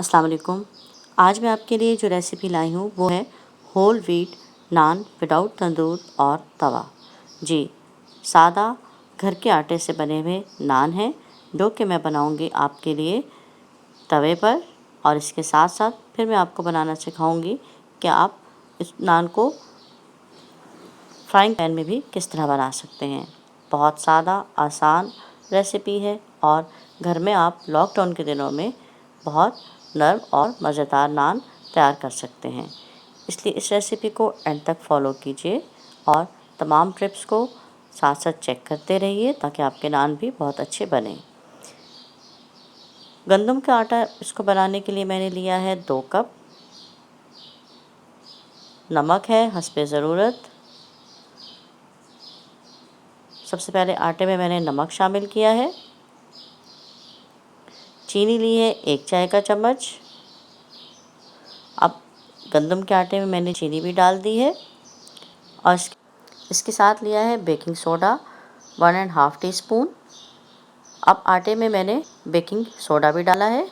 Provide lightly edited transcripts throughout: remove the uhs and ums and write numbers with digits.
अस्सलाम वालेकुम। आज मैं आपके लिए जो रेसिपी लाई हूँ वो है होल व्हीट नान विदाउट तंदूर और तवा। जी, सादा घर के आटे से बने हुए नान हैं जो कि मैं बनाऊंगी आपके लिए तवे पर, और इसके साथ साथ फिर मैं आपको बनाना सिखाऊंगी कि आप इस नान को फ्राइंग पैन में भी किस तरह बना सकते हैं। बहुत सादा आसान रेसिपी है और घर में आप लॉकडाउन के दिनों में बहुत नरम और मज़ेदार नान तैयार कर सकते हैं। इसलिए इस रेसिपी को एंड तक फॉलो कीजिए और तमाम टिप्स को साथ साथ चेक करते रहिए ताकि आपके नान भी बहुत अच्छे बने। गंदम का आटा इसको बनाने के लिए मैंने लिया है 2 कप। नमक है हस्बे ज़रूरत। सबसे पहले आटे में मैंने नमक शामिल किया है। चीनी ली है 1 चाय का चम्मच। अब गंदम के आटे में मैंने चीनी भी डाल दी है और इसके साथ लिया है बेकिंग सोडा 1.5 टीस्पून। अब आटे में मैंने बेकिंग सोडा भी डाला है।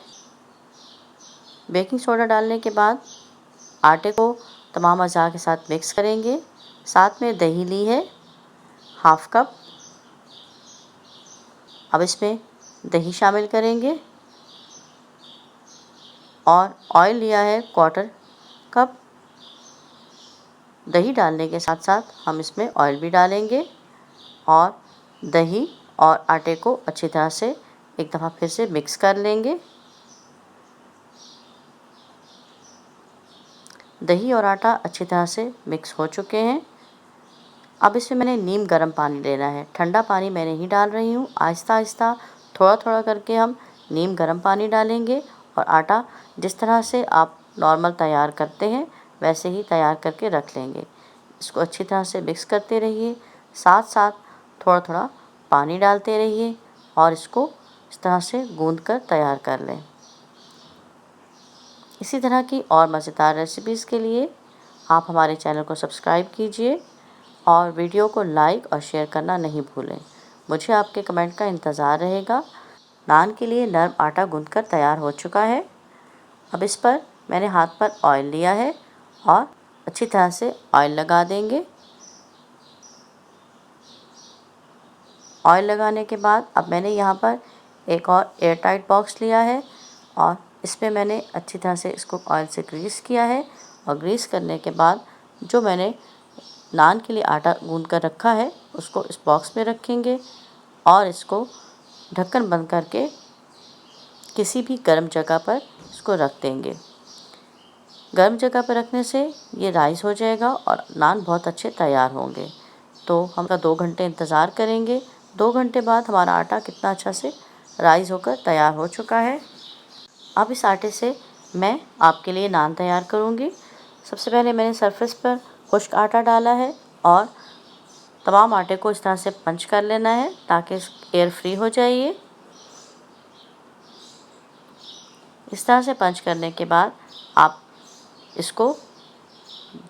बेकिंग सोडा डालने के बाद आटे को तमाम अज़ा के साथ मिक्स करेंगे। साथ में दही ली है 1/2 कप। अब इसमें दही शामिल करेंगे और ऑयल लिया है 1/4 कप। दही डालने के साथ साथ हम इसमें ऑयल भी डालेंगे और दही और आटे को अच्छी तरह से एक दफ़ा फिर से मिक्स कर लेंगे। दही और आटा अच्छी तरह से मिक्स हो चुके हैं। अब इसमें मैंने नीम गर्म पानी लेना है। ठंडा पानी मैं नहीं डाल रही हूँ। आहिस्ता आहिस्ता थोड़ा थोड़ा करके हम नीम गर्म पानी डालेंगे और आटा जिस तरह से आप नॉर्मल तैयार करते हैं वैसे ही तैयार करके रख लेंगे। इसको अच्छी तरह से मिक्स करते रहिए, साथ साथ थोड़ा थोड़ा पानी डालते रहिए और इसको इस तरह से गूंद कर तैयार कर लें। इसी तरह की और मज़ेदार रेसिपीज़ के लिए आप हमारे चैनल को सब्सक्राइब कीजिए और वीडियो को लाइक और शेयर करना नहीं भूलें। मुझे आपके कमेंट का इंतज़ार रहेगा। नान के लिए नरम आटा गूंथकर तैयार हो चुका है। अब इस पर मैंने हाथ पर ऑयल लिया है और अच्छी तरह से ऑयल लगा देंगे। ऑयल लगाने के बाद अब मैंने यहाँ पर एक और एयर टाइट बॉक्स लिया है और इसमें मैंने अच्छी तरह से इसको ऑयल से ग्रीस किया है और ग्रीस करने के बाद जो मैंने नान के लिए आटा गूंद कर रखा है उसको इस बॉक्स में रखेंगे और इसको ढक्कन बंद करके किसी भी गर्म जगह पर इसको रख देंगे। गर्म जगह पर रखने से ये राइस हो जाएगा और नान बहुत अच्छे तैयार होंगे। तो हम 2 घंटे इंतज़ार करेंगे। 2 घंटे बाद हमारा आटा कितना अच्छा से राइस होकर तैयार हो चुका है। अब इस आटे से मैं आपके लिए नान तैयार करूँगी। सबसे पहले मैंने सरफेस पर खुश्क आटा डाला है और तमाम आटे को इस तरह से पंच कर लेना है ताकि एयर फ्री हो जाए। ये इस तरह से पंच करने के बाद आप इसको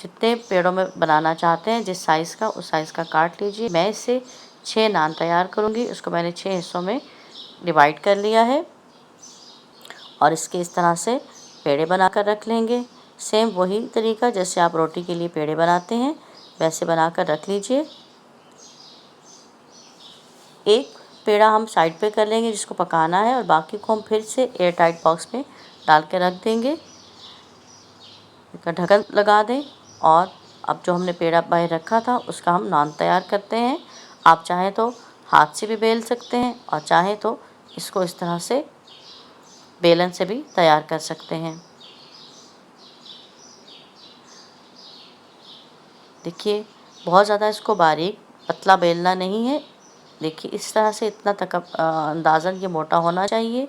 जितने पेड़ों में बनाना चाहते हैं जिस साइज़ का उस साइज़ का काट लीजिए। मैं इससे 6 नान तैयार करूँगी। उसको मैंने 6 हिस्सों में डिवाइड कर लिया है और इसके इस तरह से पेड़े बनाकर रख लेंगे। सेम वही तरीका जैसे आप रोटी के लिए पेड़े बनाते हैं वैसे बनाकर रख लीजिए। एक पेड़ा हम साइड पे कर लेंगे जिसको पकाना है और बाकी को हम फिर से एयर टाइट बॉक्स में डाल के रख देंगे। इसका ढक्कन लगा दें और अब जो हमने पेड़ा बाहर रखा था उसका हम नान तैयार करते हैं। आप चाहें तो हाथ से भी बेल सकते हैं और चाहें तो इसको इस तरह से बेलन से भी तैयार कर सकते हैं। देखिए, बहुत ज़्यादा इसको बारीक पतला बेलना नहीं है। देखिए इस तरह से इतना तक अंदाज़न ये मोटा होना चाहिए।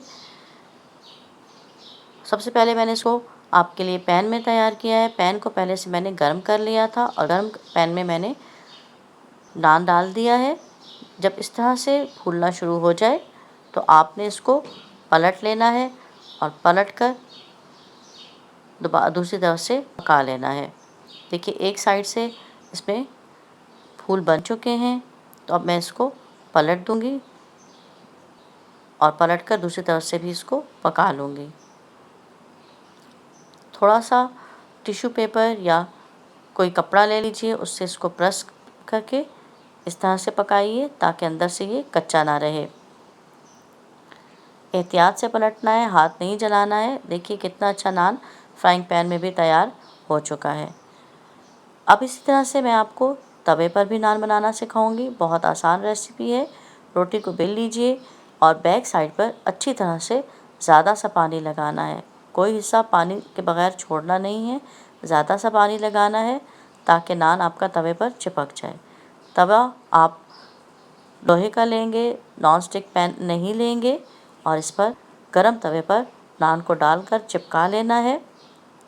सबसे पहले मैंने इसको आपके लिए पैन में तैयार किया है। पैन को पहले से मैंने गर्म कर लिया था और गर्म पैन में मैंने नान डाल दिया है। जब इस तरह से फूलना शुरू हो जाए तो आपने इसको पलट लेना है और पलट कर दूसरी तरफ से पका लेना है। देखिए एक साइड से इसमें फूल बन चुके हैं तो अब मैं इसको पलट दूंगी और पलट कर दूसरी तरफ से भी इसको पका लूँगी। थोड़ा सा टिश्यू पेपर या कोई कपड़ा ले लीजिए, उससे इसको प्रेस करके इस तरह से पकाइए ताकि अंदर से ये कच्चा ना रहे। एहतियात से पलटना है, हाथ नहीं जलाना है। देखिए कितना अच्छा नान फ्राइंग पैन में भी तैयार हो चुका है। अब इसी तरह से मैं आपको तवे पर भी नान बनाना सिखाऊंगी। बहुत आसान रेसिपी है। रोटी को बेल लीजिए और बैक साइड पर अच्छी तरह से ज़्यादा सा पानी लगाना है। कोई हिस्सा पानी के बगैर छोड़ना नहीं है, ज़्यादा सा पानी लगाना है ताकि नान आपका तवे पर चिपक जाए। तवा आप लोहे का लेंगे, नॉन स्टिक पैन नहीं लेंगे और इस पर गरम तवे पर नान को डालकर चिपका लेना है।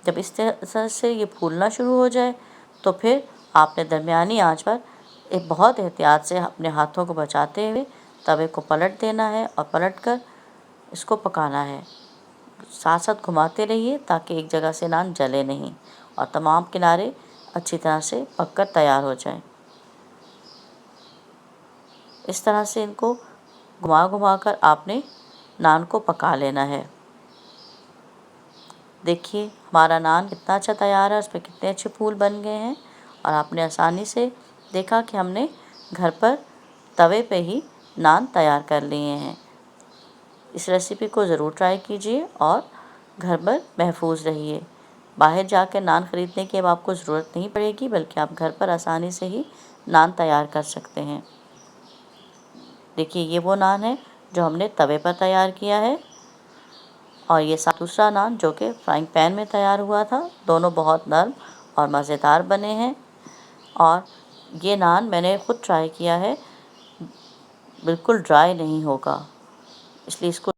जब इस तरह से ये फूलना शुरू हो जाए तो फिर आपने दरमियानी आंच पर एक बहुत एहतियात से अपने हाथों को बचाते हुए तवे को पलट देना है और पलटकर इसको पकाना है। साथ साथ घुमाते रहिए ताकि एक जगह से नान जले नहीं और तमाम किनारे अच्छी तरह से पककर तैयार हो जाएं। इस तरह से इनको घुमा घुमा कर आपने नान को पका लेना है। देखिए हमारा नान कितना अच्छा तैयार है, उस पर कितने अच्छे फूल बन गए हैं और आपने आसानी से देखा कि हमने घर पर तवे पे ही नान तैयार कर लिए हैं। इस रेसिपी को ज़रूर ट्राई कीजिए और घर पर महफूज रहिए। बाहर जाकर नान ख़रीदने की अब आपको ज़रूरत नहीं पड़ेगी, बल्कि आप घर पर आसानी से ही नान तैयार कर सकते हैं। देखिए ये वो नान है जो हमने तवे पर तैयार किया है और ये दूसरा नान जो कि फ्राइंग पैन में तैयार हुआ था। दोनों बहुत नरम और मज़ेदार बने हैं और ये नान मैंने ख़ुद ट्राई किया है, बिल्कुल ड्राई नहीं होगा, इसलिए इसको